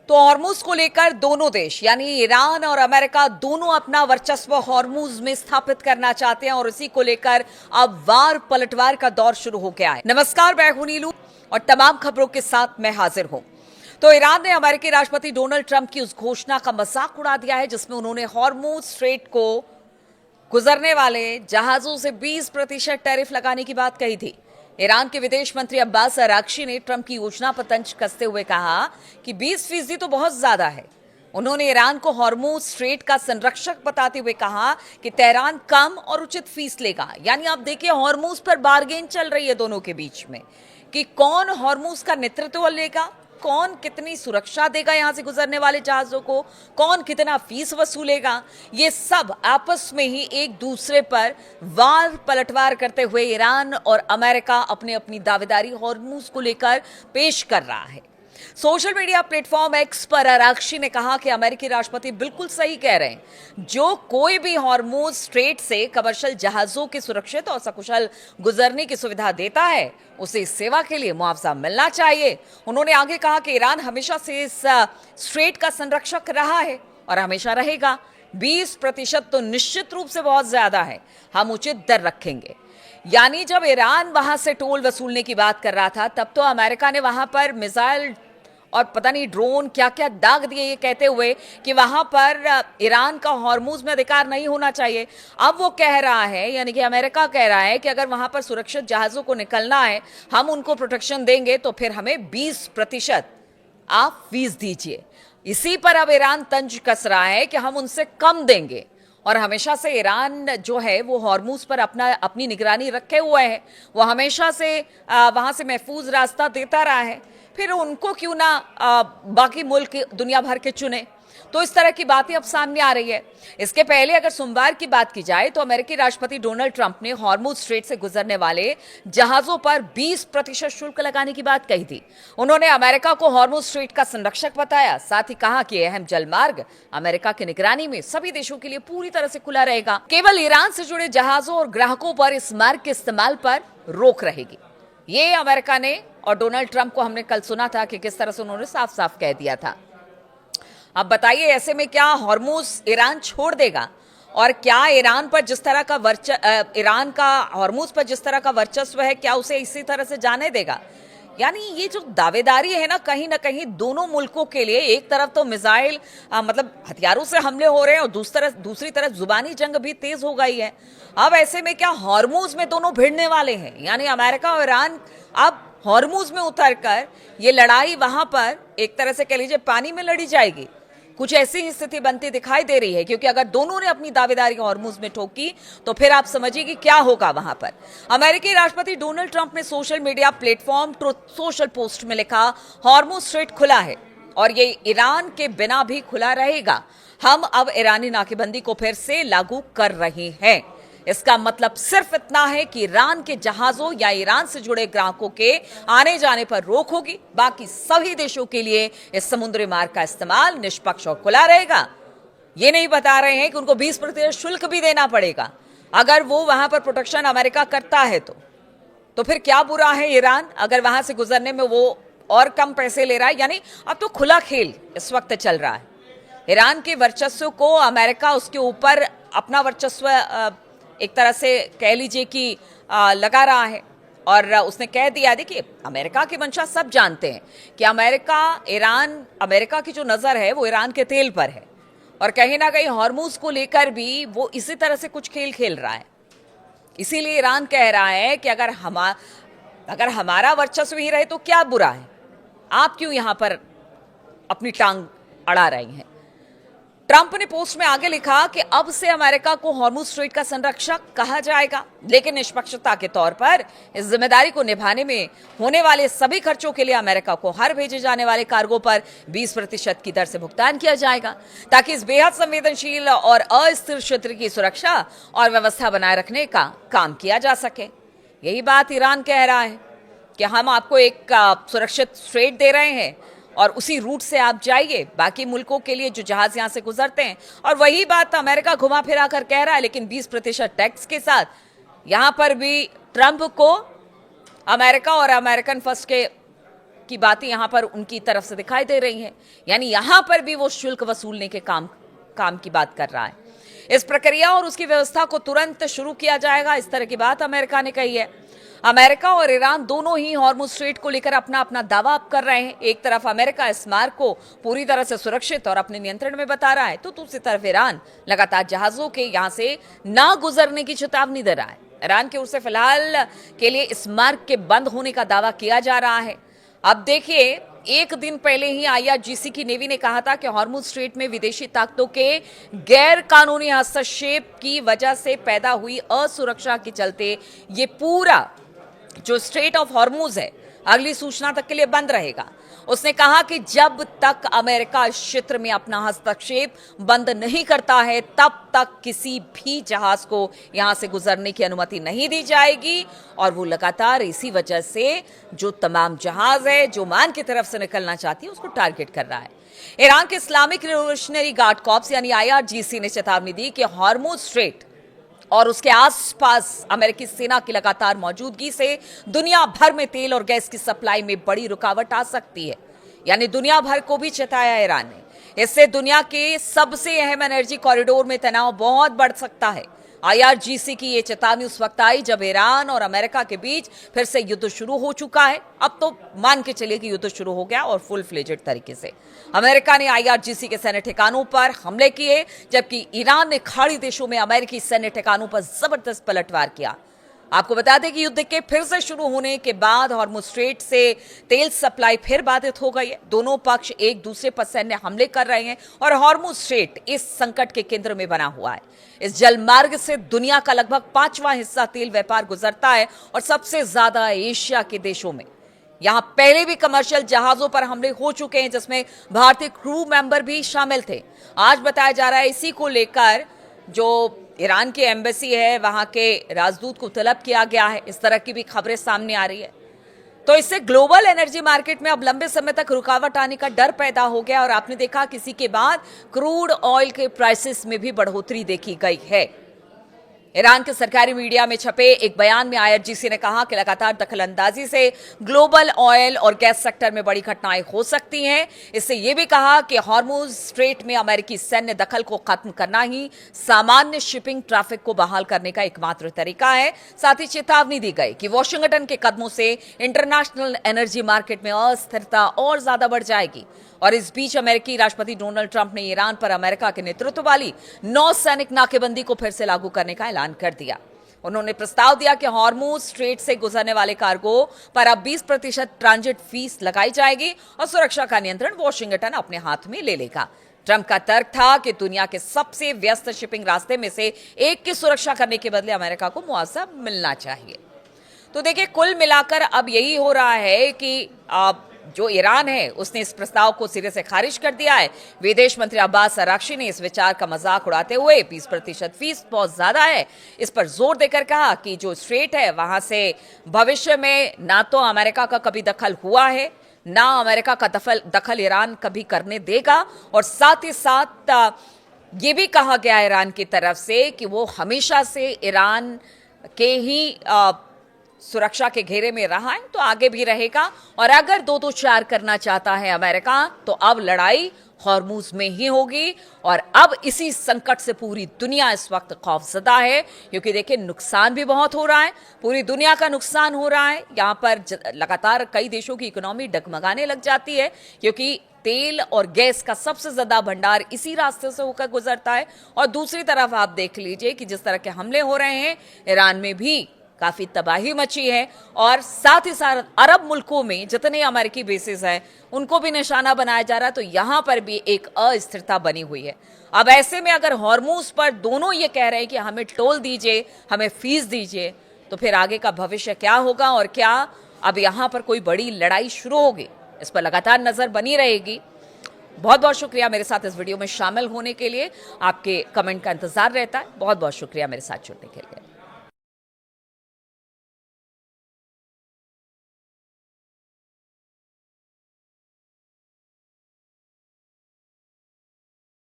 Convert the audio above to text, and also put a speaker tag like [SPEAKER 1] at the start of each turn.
[SPEAKER 1] तो हॉर्मुज को लेकर दोनों देश यानी ईरान और अमेरिका दोनों अपना वर्चस्व हॉर्मुज में स्थापित करना चाहते हैं और इसी को लेकर अब वार पलटवार का दौर शुरू हो गया है। नमस्कार, मैं हूं नीलू और तमाम खबरों के साथ मैं हाजिर हूं। तो ईरान ने अमेरिकी राष्ट्रपति डोनाल्ड ट्रंप की उस घोषणा का मजाक उड़ा दिया है जिसमें उन्होंने हॉर्मुज स्ट्रेट को गुजरने वाले जहाजों से 20% टैरिफ लगाने की बात कही थी। ईरान के विदेश मंत्री अब्बास अराक्ची ने ट्रंप की योजना पर तंज कसते हुए कहा कि 20% तो बहुत ज्यादा है। उन्होंने ईरान को हॉर्मुज स्ट्रेट का संरक्षक बताते हुए कहा कि तेहरान कम और उचित फीस लेगा। यानी आप देखिए, हॉर्मुज पर बार्गेन चल रही है दोनों के बीच में कि कौन हॉर्मुज का नेतृत्व लेगा, कौन कितनी सुरक्षा देगा यहां से गुजरने वाले जहाजों को, कौन कितना फीस वसूलेगा। ये सब आपस में ही एक दूसरे पर वार पलटवार करते हुए ईरान और अमेरिका अपनी अपनी दावेदारी हॉर्मुज को लेकर पेश कर रहा है। सोशल मीडिया प्लेटफॉर्म एक्स पर अराक्ची ने कहा कि अमेरिकी राष्ट्रपति बिल्कुल सही कह रहे हैं। जो कोई भी हॉर्मुज स्ट्रेट से कमर्शियल जहाजों के सुरक्षित और सकुशल गुजरने की सुविधा देता है, उसे इस सेवा के लिए मुआवजा मिलना चाहिए। उन्होंने आगे कहा कि ईरान हमेशा से इस स्ट्रेट का संरक्षक रहा है और हमेशा रहेगा। 20% तो निश्चित रूप से बहुत ज्यादा है, हम उचित दर रखेंगे। यानी जब ईरान वहां से टोल वसूलने की बात कर रहा था, तब तो अमेरिका ने वहां पर मिसाइल और पता नहीं ड्रोन क्या क्या दाग दिए, ये कहते हुए कि वहां पर ईरान का हॉर्मुज में अधिकार नहीं होना चाहिए। अब वो कह रहा है, यानी कि अमेरिका कह रहा है कि अगर वहां पर सुरक्षित जहाजों को निकलना है, हम उनको प्रोटेक्शन देंगे तो फिर हमें 20% आप फीस दीजिए। इसी पर अब ईरान तंज कस रहा है कि हम उनसे कम देंगे। और हमेशा से ईरान जो है वो हॉर्मुज पर अपनी निगरानी रखे हुए है। वो हमेशा से वहां से महफूज रास्ता देता रहा है। फिर उनको क्यों ना बाकी मुल्क दुनिया भर के चुने। तो इस तरह की बातें अब सामने आ रही है। इसके पहले अगर सोमवार की बात की जाए तो अमेरिकी राष्ट्रपति डोनाल्ड ट्रंप ने हॉर्मुज स्ट्रेट से गुजरने वाले जहाजों पर 20% शुल्क लगाने की बात कही थी। उन्होंने अमेरिका को हॉर्मुज स्ट्रेट का संरक्षक बताया। साथ ही कहा कि अहम जलमार्ग अमेरिका की निगरानी में सभी देशों के लिए पूरी तरह से खुला रहेगा। केवल ईरान से जुड़े जहाजों और ग्राहकों पर इस मार्ग के इस्तेमाल पर रोक रहेगी। ये अमेरिका ने और डोनाल्ड ट्रंप को हमने कल सुना था कि किस तरह से उन्होंने साफ साफ कह दिया था। अब बताइए, ऐसे में क्या हॉर्मुज ईरान छोड़ देगा? और क्या ईरान पर जिस तरह का ईरान का हॉर्मुज पर जिस तरह का वर्चस्व है, क्या उसे इसी तरह से जाने देगा? यानी ये जो दावेदारी है ना कहीं दोनों मुल्कों के लिए, एक तरफ तो मिसाइल मतलब हथियारों से हमले हो रहे हैं और दूसरी तरफ जुबानी जंग भी तेज हो गई है। अब ऐसे में क्या हॉर्मुज में दोनों भिड़ने वाले हैं? यानी अमेरिका और ईरान अब हॉर्मुज में उतरकर ये लड़ाई वहां पर एक तरह से कह लीजिए पानी में लड़ी जाएगी। कुछ ऐसी ही स्थिति बनती दिखाई दे रही है, क्योंकि अगर दोनों ने अपनी दावेदारी हॉर्मुज में ठोकी तो फिर आप समझिए कि क्या होगा वहां पर। अमेरिकी राष्ट्रपति डोनाल्ड ट्रंप ने social media platform truth social post में लिखा, हॉर्मुज स्ट्रेट खुला है और ये ईरान के बिना भी खुला रहेगा। हम अब ईरानी नाकेबंदी को फिर से लागू कर रहे हैं। इसका मतलब सिर्फ इतना है कि ईरान के जहाजों या ईरान से जुड़े ग्राहकों के आने जाने पर रोक होगी। बाकी सभी देशों के लिए इस समुद्री मार्ग का इस्तेमाल निष्पक्ष और खुला रहेगा। ये नहीं बता रहे हैं कि उनको 20% शुल्क भी देना पड़ेगा अगर वो वहां पर प्रोटेक्शन अमेरिका करता है तो फिर क्या बुरा है ईरान अगर वहां से गुजरने में वो और कम पैसे ले रहा है। यानी अब तो खुला खेल इस वक्त चल रहा है। ईरान के वर्चस्व को अमेरिका उसके ऊपर अपना वर्चस्व एक तरह से कह लीजिए कि लगा रहा है। और उसने कह दिया, देखिए अमेरिका की मंशा सब जानते हैं कि अमेरिका की जो नजर है वो ईरान के तेल पर है और कहीं ना कहीं हॉर्मुज को लेकर भी वो इसी तरह से कुछ खेल खेल रहा है। इसीलिए ईरान कह रहा है कि अगर हमारा वर्चस्व ही रहे तो क्या बुरा है, आप क्यों यहां पर अपनी टांग अड़ा रही हैं। ट्रंप ने पोस्ट में आगे लिखा कि अब से अमेरिका को हॉर्मुज स्ट्रेट का संरक्षक कहा जाएगा, लेकिन निष्पक्षता के तौर पर इस जिम्मेदारी को निभाने में होने वाले सभी खर्चों के लिए अमेरिका को हर भेजे जाने वाले कार्गो पर 20% की दर से भुगतान किया जाएगा, ताकि इस बेहद संवेदनशील और अस्थिर क्षेत्र की सुरक्षा और व्यवस्था बनाए रखने का काम किया जा सके। यही बात ईरान कह रहा है कि हम आपको एक सुरक्षित स्ट्रेट दे रहे हैं और उसी रूट से आप जाइए बाकी मुल्कों के लिए जो जहाज यहां से गुजरते हैं। और वही बात अमेरिका घुमा फिरा कर कह रहा है, लेकिन 20% टैक्स के साथ यहां पर भी ट्रंप को अमेरिका और अमेरिकन फर्स्ट के की बातें यहां पर उनकी तरफ से दिखाई दे रही हैं। यानी यहां पर भी वो शुल्क वसूलने के काम की बात कर रहा है। इस प्रक्रिया और उसकी व्यवस्था को तुरंत शुरू किया जाएगा, इस तरह की बात अमेरिका ने कही है। अमेरिका और ईरान दोनों ही हॉर्मुज स्ट्रेट को लेकर अपना अपना दावा अब कर रहे हैं। एक तरफ अमेरिका इस मार्ग को पूरी तरह से सुरक्षित और अपने नियंत्रण में बता रहा है, तो दूसरी तरफ ईरान लगातार जहाजों के यहां से ना गुजरने की चेतावनी दे रहा है। ईरान की ओर से फिलहाल के लिए इस मार्ग के बंद होने का दावा किया जा रहा है। अब देखिए, एक दिन पहले ही आईआरजीसी की नेवी ने कहा था कि हॉर्मुज स्ट्रेट में विदेशी ताकतों के गैर कानूनी हस्तक्षेप की वजह से पैदा हुई असुरक्षा के चलते ये पूरा जो स्ट्रेट ऑफ हॉर्मुज है अगली सूचना तक के लिए बंद रहेगा। उसने कहा कि जब तक अमेरिका इस क्षेत्र में अपना हस्तक्षेप बंद नहीं करता है तब तक किसी भी जहाज को यहां से गुजरने की अनुमति नहीं दी जाएगी। और वो लगातार इसी वजह से जो तमाम जहाज है जो ओमान की तरफ से निकलना चाहती है उसको टारगेट कर रहा है। ईरान के इस्लामिक रिवोल्यूशनरी गार्ड कॉर्प्स यानी आईआरजीसी ने चेतावनी दी कि हॉर्मुज स्ट्रेट और उसके आसपास अमेरिकी सेना की लगातार मौजूदगी से दुनिया भर में तेल और गैस की सप्लाई में बड़ी रुकावट आ सकती है। यानी दुनिया भर को भी चेताया ईरान ने। इससे दुनिया के सबसे अहम एनर्जी कॉरिडोर में तनाव बहुत बढ़ सकता है। आईआरजीसी की यह चेतावनी उस वक्त आई जब ईरान और अमेरिका के बीच फिर से युद्ध शुरू हो चुका है। अब तो मान के चलिए कि युद्ध शुरू हो गया और फुल फ्लेजेड तरीके से। अमेरिका ने आईआरजीसी के सैन्य ठिकानों पर हमले किए, जबकि ईरान ने खाड़ी देशों में अमेरिकी सैन्य ठिकानों पर जबरदस्त पलटवार किया। आपको बता दें कि युद्ध के फिर से शुरू होने के बाद हॉर्मुज स्ट्रेट से तेल सप्लाई फिर बाधित हो गई है। दोनों पक्ष एक दूसरे पर सैन्य हमले कर रहे हैं और हॉर्मुज स्ट्रेट इस संकट के केंद्र में बना हुआ है। इस जलमार्ग से दुनिया का लगभग 5वां हिस्सा तेल व्यापार गुजरता है और सबसे ज्यादा एशिया के देशों में। यहां पहले भी कमर्शियल जहाजों पर हमले हो चुके हैं जिसमें भारतीय क्रू मेंबर भी शामिल थे। आज बताया जा रहा है इसी को लेकर जो ईरान की एम्बेसी है वहां के राजदूत को तलब किया गया है। इस तरह की भी खबरें सामने आ रही है। तो इससे ग्लोबल एनर्जी मार्केट में अब लंबे समय तक रुकावट आने का डर पैदा हो गया और आपने देखा किसी के बाद क्रूड ऑयल के प्राइसेस में भी बढ़ोतरी देखी गई है। ईरान के सरकारी मीडिया में छपे एक बयान में आईआरजीसी ने कहा कि लगातार दखलंदाजी से ग्लोबल ऑयल और गैस सेक्टर में बड़ी घटनाएं हो सकती हैं। इससे यह भी कहा कि हॉर्मुज स्ट्रेट में अमेरिकी सैन्य दखल को खत्म करना ही सामान्य शिपिंग ट्रैफिक को बहाल करने का एकमात्र तरीका है। साथ ही चेतावनी दी गई कि वॉशिंगटन के कदमों से इंटरनेशनल एनर्जी मार्केट में अस्थिरता और ज्यादा बढ़ जाएगी। और इस बीच अमेरिकी राष्ट्रपति डोनाल्ड ट्रंप ने ईरान पर अमेरिका के नेतृत्व वाली नौसैनिक नाकेबंदी को फिर से लागू करने का ऐलान कर दिया। उन्होंने प्रस्ताव दिया कि हॉर्मुज स्ट्रेट से गुजरने वाले कार्गो पर अब 20% ट्रांजिट फीस लगाई जाएगी और सुरक्षा का नियंत्रण वॉशिंगटन अपने हाथ में ले लेगा। ट्रंप का तर्क था कि दुनिया के सबसे व्यस्त शिपिंग रास्ते में से एक की सुरक्षा करने के बदले अमेरिका को मुआवजा मिलना चाहिए। तो देखिए, कुल मिलाकर अब यही हो रहा है कि जो ईरान है उसने इस प्रस्ताव को सिरे से खारिज कर दिया है। विदेश मंत्री अब्बास अराक्ची ने इस विचार का मजाक उड़ाते हुए 20% फीस बहुत ज्यादा है इस पर जोर देकर कहा कि जो स्ट्रेट है वहां से भविष्य में ना तो अमेरिका का कभी दखल हुआ है ना अमेरिका का दखल ईरान कभी करने देगा। और साथ ही साथ ये भी कहा गया ईरान की तरफ से कि वो हमेशा से ईरान के ही सुरक्षा के घेरे में रहा है तो आगे भी रहेगा। और अगर 2-4 करना चाहता है अमेरिका तो अब लड़ाई हॉर्मुज में ही होगी। और अब इसी संकट से पूरी दुनिया इस वक्त खौफजदा है, क्योंकि देखिए नुकसान भी बहुत हो रहा है, पूरी दुनिया का नुकसान हो रहा है। यहाँ पर लगातार कई देशों की इकोनॉमी डगमगाने लग जाती है, क्योंकि तेल और गैस का सबसे ज्यादा भंडार इसी रास्ते से होकर गुजरता है। और दूसरी तरफ आप देख लीजिए कि जिस तरह के हमले हो रहे हैं, ईरान में भी काफी तबाही मची है और साथ ही साथ अरब मुल्कों में जितने अमेरिकी बेसेस हैं उनको भी निशाना बनाया जा रहा है। तो यहां पर भी एक अस्थिरता बनी हुई है। अब ऐसे में अगर हॉर्मुज पर दोनों ये कह रहे हैं कि हमें टोल दीजिए, हमें फीस दीजिए, तो फिर आगे का भविष्य क्या होगा और क्या अब यहां पर कोई बड़ी लड़ाई शुरू होगी, इस पर लगातार नजर बनी रहेगी। बहुत बहुत शुक्रिया मेरे साथ इस वीडियो में शामिल होने के लिए। आपके कमेंट का इंतजार रहता है। बहुत बहुत शुक्रिया मेरे साथ जुड़ने के लिए।